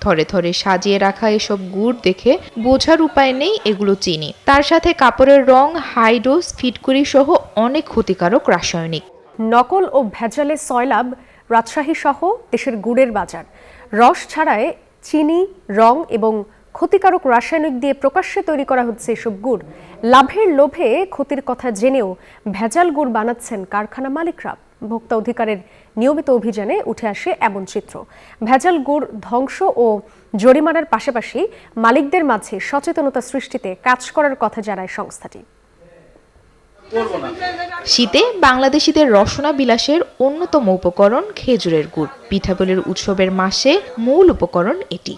থরে থরে সাজিয়ে রাখা এসব গুড় দেখে বোঝার উপায় নেই এগুলো চিনি। তার সাথে কাপড়ের রং, হাই ডোজ, ফিটকুরি সহ অনেক ক্ষতিকারক রাসায়নিক। নকল ও ভেজালে সয়লাব রাজশাহী সহ দেশের গুড়ের বাজার। রস ছাড়ায় চিনি, রং এবং ক্ষতিকারক রাসায়নিক দিয়ে প্রকাশ্যে তৈরি করা হচ্ছে এসব গুড়। লাভের লোভে ক্ষতির কথা জেনেও ভেজাল গুড় বানাচ্ছেন কারখানা মালিকরা। ভোক্তা অধিকারের নিয়মিত অভিযানে উঠে আসে এমন চিত্র। ভেজাল গুড় ধ্বংস ও জরিমানার পাশাপাশি মালিকদের মাঝে সচেতনতা সৃষ্টিতে কাজ করার কথা জানায় সংস্থাটি। শীতে বাংলাদেশিদের রসনা বিলাসের অন্যতম উপকরণ খেজুরের গুড়। পিঠাপুলির উৎসবের মাসে মূল উপকরণ এটি।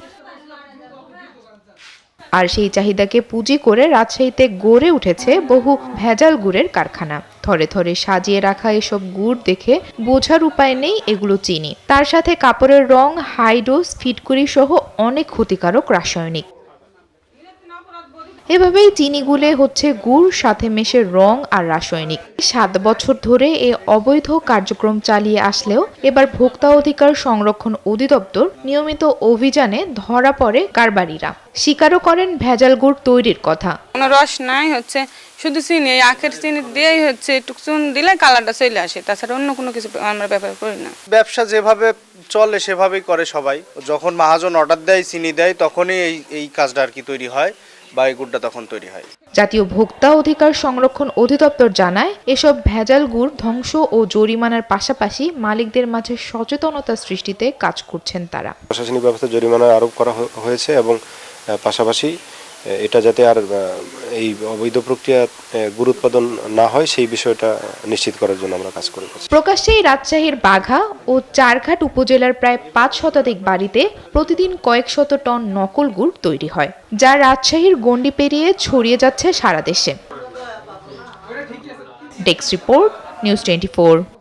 আর সেই চাহিদাকে পুঁজি করে রাজশাহীতে গড়ে উঠেছে বহু ভেজাল গুড়ের কারখানা। থরে থরে সাজিয়ে রাখা এসব গুড় দেখে বোঝার উপায় নেই এগুলো চিনি। তার সাথে কাপড়ের রং, হাই ডোজ, ফিটকুরি সহ অনেক ক্ষতিকারক রাসায়নিক। এভাবেই চিনি গুলে হচ্ছে গুড়, সাথে মেশে রং আর রাসায়নিক। 7 বছর ধরে এ অবৈধ কার্যক্রম চালিয়ে আসলেও এবার ভোক্তা অধিকার সংরক্ষণ অধিদপ্তর নিয়মিত অভিযানে ধরা পড়ে কারবারিরা। স্বীকারও করেন ভেজাল গুড় তৈরির কথা। কোনো রস নাই, হচ্ছে শুধু চিনি, আখের চিনি দিয়েই হচ্ছে একটু চুন দিলে কালারটা চলে আসে, তাছাড়া অন্য কোনো কিছু আমরা ব্যবহার করি না। ব্যবসা যেভাবে চলে সেভাবেই করে সবাই। যখন মহাজন অর্ডার দেয়, চিনি দেয়, তখনই এই কাজটা আর কি তৈরি হয় বা এই গুড়টা তখন তৈরি হয়। জাতীয় ভোক্তা অধিকার সংরক্ষণ অধিদপ্তর জানায়, এসব ভেজাল গুড় ধ্বংস ও জরিমানার পাশাপাশি মালিকদের মাঝে সচেতনতা সৃষ্টিতে কাজ করছেন তারা। প্রশাসনিক ব্যবস্থা জরিমানা আরোপ করা হয়েছে এবং পাশাপাশি এটা যাতে আর এই অবৈধ প্রক্রিয়া গুড় উৎপাদন না হয় সেই বিষয়টা নিশ্চিত করার জন্য আমরা কাজ করে যাচ্ছি। প্রকাশ্যেই রাজশাহীর বাঘা ও চারঘাট উপজেলার প্রায় 5 শতাধিক বাড়িতে প্রতিদিন কয়েক শত টন নকল গুড় তৈরি হয়, যা রাজশাহীর গণ্ডি পেরিয়ে ছড়িয়ে যাচ্ছে সারা দেশে। Desk report, news 24।